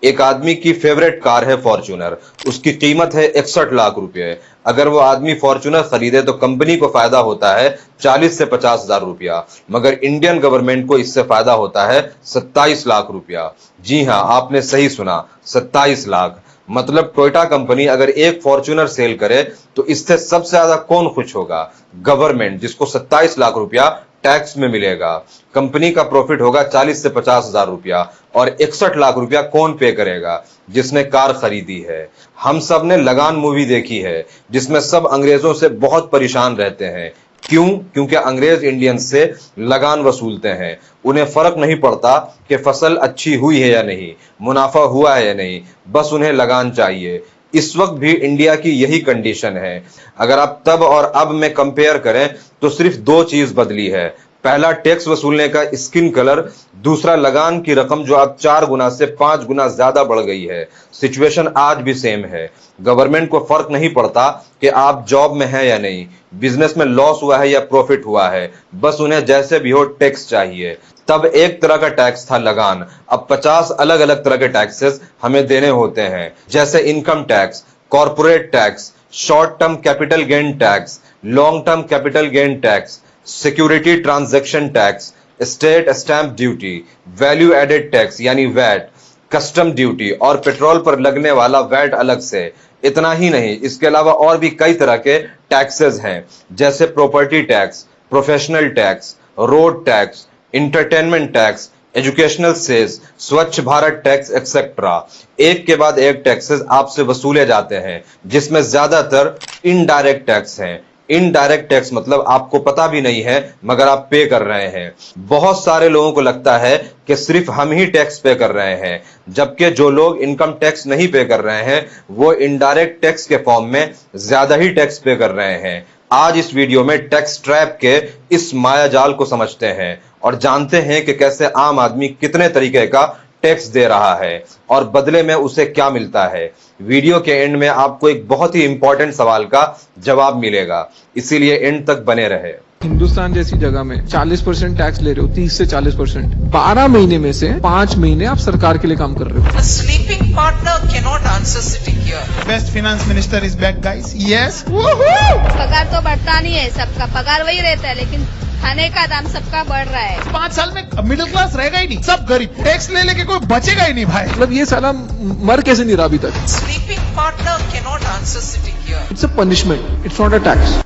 एक आदमी की फेवरेट कार है फॉर्च्यूनर, उसकी कीमत है 61 लाख रुपए। अगर वो आदमी फॉर्च्यूनर खरीदे तो कंपनी को फायदा होता है 40 से 50 हजार रुपया, मगर इंडियन गवर्नमेंट को इससे फायदा होता है 27 लाख रुपया। जी हां, आपने सही सुना, 27 लाख। मतलब टोयोटा कंपनी अगर एक फॉर्च्यूनर सेल करे तो इससे सबसे ज्यादा कौन खुश होगा? गवर्नमेंट, जिसको 27 लाख रुपया टैक्स में मिलेगा। कंपनी का प्रॉफिट होगा 40 से 50 हजार रुपया, और 61 लाख रुपया कौन पे करेगा? जिसने कार खरीदी है। हम सब ने लगान मूवी देखी है, जिसमें सब अंग्रेजों से बहुत परेशान रहते हैं। क्यों? क्योंकि अंग्रेज इंडियन से लगान वसूलते हैं। उन्हें फर्क नहीं पड़ता कि फसल अच्छी हुई है या नहीं, मुनाफा हुआ है या नहीं, बस उन्हें लगान चाहिए। इस वक्त भी इंडिया की यही कंडीशन है। अगर आप तब और अब में कंपेयर करें तो सिर्फ दो चीज बदली है। पहला, टैक्स वसूलने का स्किन कलर, दूसरा लगान की रकम जो अब 4 गुना से 5 गुना ज्यादा बढ़ गई है। सिचुएशन आज भी सेम है। गवर्नमेंट को फर्क नहीं पड़ता कि आप जॉब में हैं या नहीं, बिजनेस में लॉस हुआ है या प्रॉफिट हुआ है, बस उन्हें जैसे भी हो टैक्स चाहिए। तब एक तरह का टैक्स था लगान, अब 50 अलग अलग तरह के टैक्सेस हमें देने होते हैं, जैसे income tax, corporate tax, short term capital gain tax, long term capital gain tax, security transaction tax, state stamp duty, value added tax यानी वैट, कस्टम ड्यूटी और पेट्रोल पर लगने वाला वैट अलग से। इतना ही नहीं, इसके अलावा और भी कई तरह के टैक्सेस हैं, जैसे property tax, professional tax, road tax, entertainment tax, educational cess, Swachh Bharat tax etcetera. एक के बाद एक टैक्सेस आपसे वसूले जाते हैं, जिसमें ज्यादातर इनडायरेक्ट टैक्स हैं। इनडायरेक्ट टैक्स मतलब आपको पता भी नहीं है मगर आप पे कर रहे हैं। बहुत सारे लोगों को लगता है कि सिर्फ हम ही टैक्स पे कर रहे हैं, जबकि जो लोग इनकम टैक्स नहीं पे कर रहे हैं वो इनडायरेक्ट टैक्स के फॉर्म में ज्यादा ही टैक्स पे कर रहे हैं। आज इस वीडियो में टैक्स ट्रैप के इस मायाजाल को समझते हैं और जानते हैं कि कैसे आम आदमी कितने तरीके का टैक्स दे रहा है और बदले में उसे क्या मिलता है। वीडियो के एंड में आपको एक बहुत ही इंपॉर्टेंट सवाल का जवाब मिलेगा, इसीलिए एंड तक बने रहे। हिंदुस्तान जैसी जगह में 40% टैक्स ले रहे हो, 30 से 40%। 12 महीने में से 5 महीने आप सरकार के लिए काम कर रहे हो। A sleeping partner cannot answer sitting here. Best finance minister is back, guys. Yes. पगार तो बढ़ता नहीं है, सबका पगार वही रहता है, लेकिन खाने का दाम सबका बढ़ रहा है। 5 साल में मिडिल क्लास रहेगा ही नहीं, सब गरीब। टैक्स ले लेके कोई बचेगा ही नहीं भाई। मतलब ये साला मर कैसे नहीं रहा अभी तक? Sleeping partner cannot answer sitting here. It's a punishment, it's not a tax.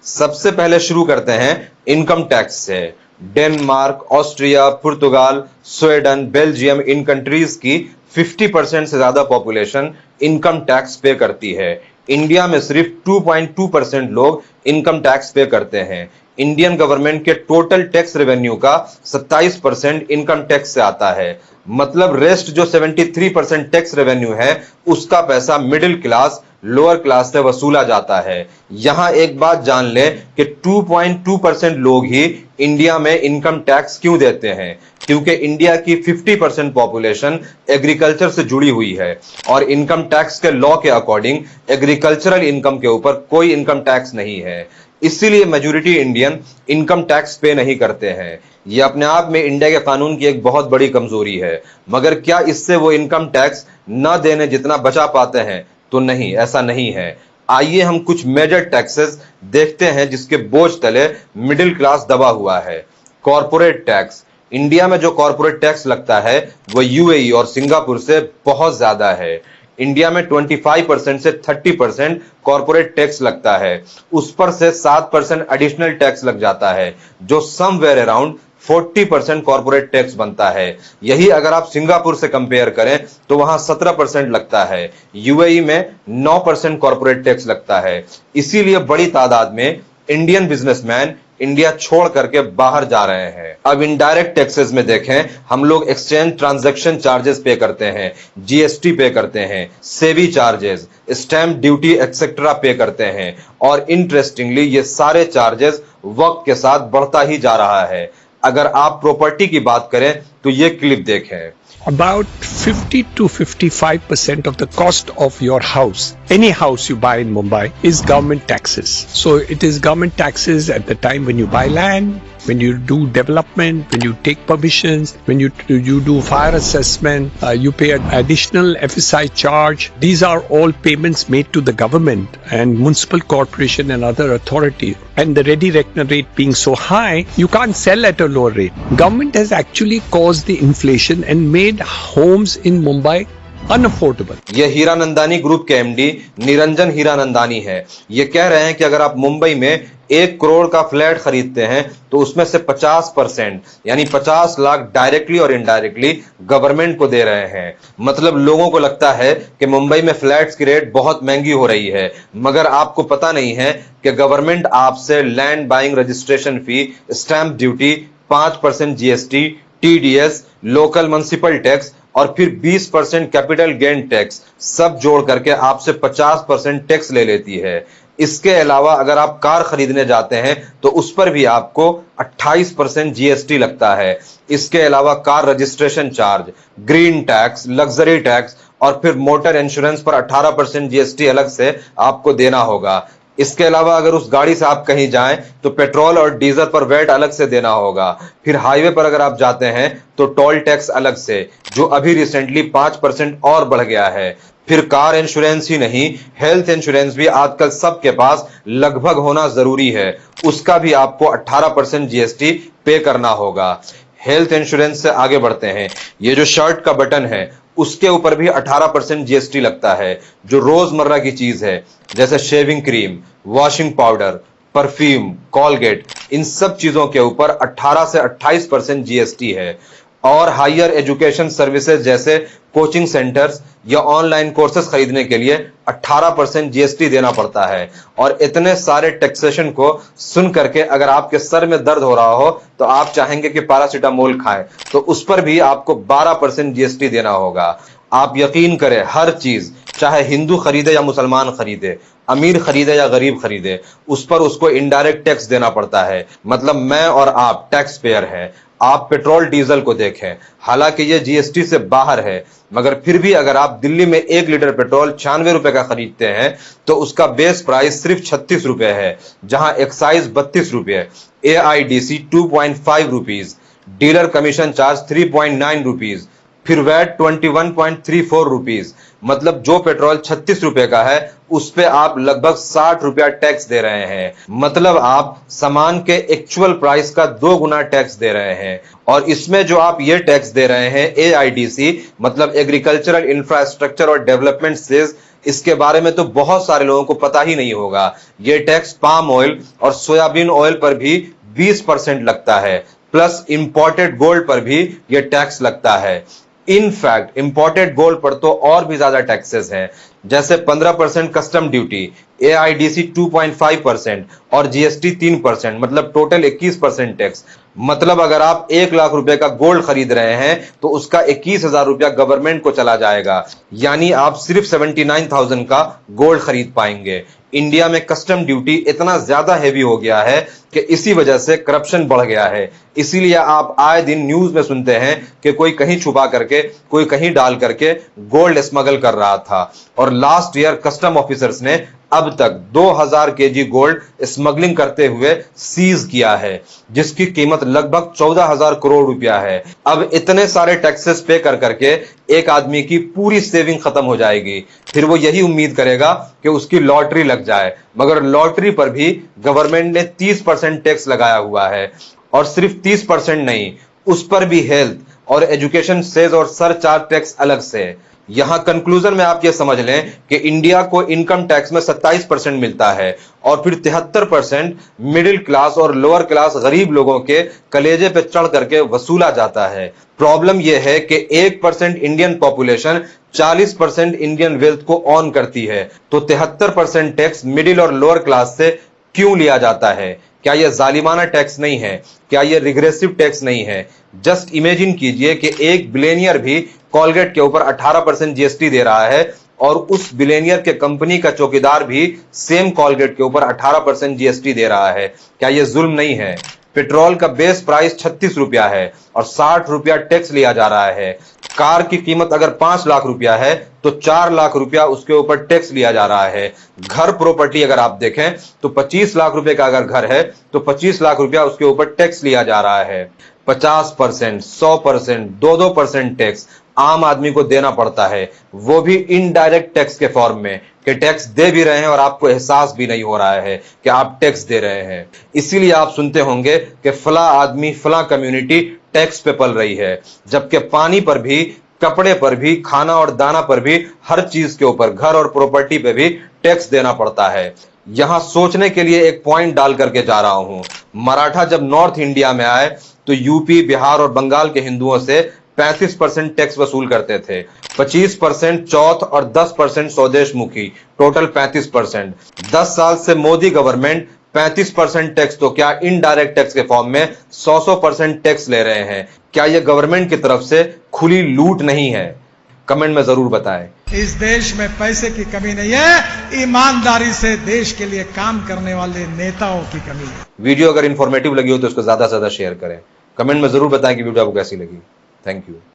सबसे पहले शुरू करते हैं इनकम टैक्स से। डेनमार्क, ऑस्ट्रिया, पुर्तगाल, स्वीडन, बेल्जियम, इन कंट्रीज की 50% से ज्यादा पॉपुलेशन इनकम टैक्स पे करती है। इंडिया में सिर्फ 2.2% लोग इनकम टैक्स पे करते हैं। इंडियन गवर्नमेंट के टोटल टैक्स रेवेन्यू का 27% इनकम टैक्स से आता है। मतलब रेस्ट जो 73% टैक्स रेवेन्यू है उसका पैसा मिडिल क्लास, लोअर क्लास से वसूला जाता है। यहां एक बात जान ले कि 2.2% लोग ही इंडिया में इनकम टैक्स क्यों देते हैं, क्योंकि इंडिया की 50% पॉपुलेशन एग्रीकल्चर से जुड़ी हुई है और इनकम टैक्स के लॉ के अकॉर्डिंग एग्रीकल्चरल इनकम के ऊपर कोई इनकम टैक्स नहीं है। इसीलिए मेजॉरिटी इंडियन इनकम टैक्स पे नहीं करते हैं। यह अपने आप में इंडिया के कानून की एक बहुत बड़ी कमजोरी है, मगर क्या इससे वो इनकम टैक्स न देने जितना बचा पाते हैं? तो नहीं, ऐसा नहीं है। आइए हम कुछ मेजर टैक्सेस देखते हैं जिसके बोझ तले मिडिल क्लास दबा हुआ है। Corporate tax. इंडिया में जो कॉर्पोरेट टैक्स लगता है वो यूएई और सिंगापुर से बहुत ज्यादा है। इंडिया में 25% से 30% कॉर्पोरेट टैक्स लगता है, उस पर से 7% एडिशनल टैक्स लग जाता है, जो समवेयर अराउंड 40% कॉर्पोरेट टैक्स बनता है। यही अगर आप सिंगापुर से कंपेयर करें तो वहां 17% लगता है। यूएई में 9% कॉर्पोरेट टैक्स लगता है। इसीलिए बड़ी तादाद में इंडियन बिजनेसमैन इंडिया छोड़ करके बाहर जा रहे हैं। अब इनडायरेक्ट टैक्सेस में देखें, हम लोग एक्सचेंज ट्रांजैक्शन चार्जेस पे करते हैं, जीएसटी पे करते हैं, सेवी चार्जेस, स्टैंप ड्यूटी एक्सेट्रा पे करते हैं, और इंटरेस्टिंगली ये सारे चार्जेस वक्त के साथ बढ़ता ही जा रहा है। अगर आप प्रॉपर्टी की बात करें तो ये क्लिप देखें। About 50 to 55% of the cost of your house, any house you buy in Mumbai, is government taxes. So it is government taxes at the time when you buy land, when you do development, when you take permissions, when you do fire assessment, you pay an additional FSI charge. These are all payments made to the government and municipal corporation and other authorities. And the ready reckoner rate being so high, you can't sell at a lower rate. Government has actually caused the inflation and made homes in Mumbai unaffordable. ये Hiranandani group के MD Niranjan Hiranandani है। ये कह रहे हैं कि अगर आप मुंबई में 1 करोड़ का फ्लैट खरीदते हैं तो उसमें से 50% यानी 50 लाख डायरेक्टली और इनडायरेक्टली गवर्नमेंट को दे रहे हैं। मतलब लोगों को लगता है कि मुंबई में फ्लैट्स की रेट बहुत महंगी हो रही है, मगर आपको पता नहीं है कि गवर्नमेंट आपसे land buying registration fee, stamp duty, 5% GST, TDS, local municipal tax और फिर 20% कैपिटल गेन टैक्स सब जोड़ करके आपसे 50% टैक्स ले लेती है। इसके अलावा अगर आप कार खरीदने जाते हैं तो उस पर भी आपको 28% जीएसटी लगता है। इसके अलावा car registration charge, green tax, luxury tax और फिर मोटर इंश्योरेंस पर 18% जीएसटी अलग से आपको देना होगा। इसके अलावा अगर उस गाड़ी से आप कहीं जाएं तो पेट्रोल और डीजल पर वैट अलग से देना होगा। फिर हाईवे पर अगर आप जाते हैं तो टोल टैक्स अलग से, जो अभी रिसेंटली 5% और बढ़ गया है। फिर कार इंश्योरेंस ही नहीं, हेल्थ इंश्योरेंस भी आजकल सबके पास लगभग होना जरूरी है, उसका भी आपको 18% जीएसटी पे करना होगा। हेल्थ इंश्योरेंस से आगे बढ़ते हैं। ये जो शर्ट का बटन है उसके ऊपर भी 18% जीएसटी लगता है, जो रोजमर्रा की चीज है जैसे shaving cream, washing powder, perfume, Colgate, इन सब चीजों के ऊपर 18 से 28% जीएसटी है। और हायर एजुकेशन सर्विसेज जैसे कोचिंग सेंटर्स या ऑनलाइन कोर्सेज खरीदने के लिए 18% जीएसटी देना पड़ता है। और इतने सारे टैक्सेशन को सुन करके अगर आपके सर में दर्द हो रहा हो तो आप चाहेंगे कि पैरासीटामोल खाएं, तो उस पर भी आपको 12% जीएसटी देना होगा। आप यकीन करें, हर चीज चाहे हिंदू खरीदे या मुसलमान खरीदे, अमीर खरीदे या गरीब खरीदे, उस पर उसको इनडायरेक्ट टैक्स देना पड़ता है। मतलब मैं और आप टैक्स पेयर हैं। आप पेट्रोल डीजल को देखें, हालांकि ये जीएसटी से बाहर है, मगर फिर भी अगर आप दिल्ली में 1 लीटर पेट्रोल 96 रुपए का खरीदते हैं तो उसका बेस प्राइस सिर्फ 36 रुपए है, जहां एक्साइज 32 रुपए, AIDC 2.5 rupees, dealer commission charge 3.9 rupees, फिर वैट 21.34 रुपीज। मतलब जो पेट्रोल 36 रुपए का है उस पे आप लगभग 60 रुपया टैक्स दे रहे हैं। मतलब आप सामान के एक्चुअल प्राइस का 2 गुना टैक्स दे रहे हैं। और इसमें जो आप ये टैक्स दे रहे हैं एआईडीसी, मतलब एग्रीकल्चरल इंफ्रास्ट्रक्चर और डेवलपमेंट सेज, इसके बारे में तो बहुत सारे लोगों को पता ही नहीं होगा। ये टैक्स पाम ऑयल और सोयाबीन ऑयल पर भी 20% लगता है, प्लस इंपोर्टेड गोल्ड पर भी ये टैक्स लगता है। इनफैक्ट इंपोर्टेड गोल्ड पर तो और भी ज्यादा टैक्सेस हैं, जैसे 15% कस्टम ड्यूटी, एआईडीसी 2.5% और जीएसटी 3%, मतलब टोटल 21% टैक्स। मतलब अगर आप 1 लाख रुपए का गोल्ड खरीद रहे हैं तो उसका 21,000 रुपया गवर्नमेंट को चला जाएगा, यानी आप सिर्फ 79,000 का गोल्ड खरीद पाएंगे। इंडिया में कस्टम ड्यूटी इतना ज्यादा हैवी हो गया है कि इसी वजह से करप्शन बढ़ गया है। इसीलिए आप आए दिन न्यूज में सुनते हैं कि कोई कहीं छुपा करके, कोई कहीं डाल करके गोल्ड स्मगल कर रहा था। और लास्ट ईयर कस्टम ऑफिसर्स ने अब तक 2000 केजी गोल्ड स्मगलिंग करते हुए सीज किया है, जिसकी कीमत लगभग 14,000 करोड़ रुपया है। अब इतने सारे टैक्सेस पे कर करके एक आदमी की पूरी सेविंग खत्म हो जाएगी। फिर वो यही उम्मीद करेगा कि उसकी लॉटरी लग जाए, मगर लॉटरी पर भी गवर्नमेंट ने 30% टैक्स लगाया हुआ है। और सिर्फ 30% नहीं, उस पर भी हेल्थ और एजुकेशन सेज और सरचार्ज टैक्स अलग से। यहां कंक्लूजन में आप ये समझ लें कि इंडिया को इनकम टैक्स में 27% मिलता है और फिर 73% मिडिल क्लास और लोअर क्लास गरीब लोगों के कलेजे पे चढ़ करके वसूला जाता है। प्रॉब्लम यह है कि 1% इंडियन पॉपुलेशन 40% इंडियन वेल्थ को ऑन करती है, तो 73% टैक्स मिडिल और लोअर क्लास से क्यों लिया जाता है? क्या यह जालिमाना टैक्स नहीं है? क्या यह रिग्रेसिव टैक्स नहीं है? जस्ट इमेजिन कीजिए कि एक बिलियनियर भी कॉलगेट के ऊपर 18% जीएसटी दे रहा है और उस बिलियनियर के कंपनी का चौकीदार भी सेम कॉलगेट के ऊपर 18% जीएसटी दे रहा है। क्या यह जुल्म नहीं है? पेट्रोल का बेस प्राइस 36 रुपया है और 60 रुपया टैक्स लिया जा रहा है। कार की कीमत अगर 5 लाख रुपया है तो 4 लाख रुपया उसके ऊपर टैक्स लिया जा रहा है। घर प्रॉपर्टी अगर आप देखें तो 25 लाख रुपए का अगर घर है तो 25 लाख रुपया उसके ऊपर टैक्स लिया जा रहा है। 50%, 100%, 2% टैक्स आम आदमी को देना पड़ता है, वो भी इनडायरेक्ट टैक्स के फॉर्म में, कि टैक्स दे भी रहे हैं और आपको एहसास भी नहीं हो रहा है कि आप टैक्स दे रहे हैं। इसीलिए आप सुनते होंगे कि फला आदमी, फला कम्युनिटी टैक्स पे पल रही है, जबकि पानी पर भी, कपड़े पर भी, खाना और दाना पर भी, हर चीज के ऊपर, घर और प्रॉपर्टी पे भी टैक्स देना पड़ता है। यहां सोचने के लिए एक पॉइंट डाल करके जा रहा हूं। मराठा जब नॉर्थ इंडिया में आए तो यूपी, बिहार और बंगाल के हिंदुओं से 35% टैक्स वसूल करते थे। 25% चौथ और 10% स्वदेश मुखी, टोटल 35%। 10 साल से मोदी गवर्नमेंट 35% टैक्स तो क्या इनडायरेक्ट टैक्स के फॉर्म में 100% टैक्स ले रहे हैं। क्या यह गवर्नमेंट की तरफ से खुली लूट नहीं है? कमेंट में जरूर बताएं। इस देश में पैसे की कमी नहीं है, ईमानदारी से देश के लिए काम करने वाले नेताओं की कमी है। वीडियो अगर इंफॉर्मेटिव लगी हो तो इसको ज्यादा से ज्यादा शेयर करें। कमेंट में जरूर बताएं कि वीडियो आपको कैसी लगी। Thank you.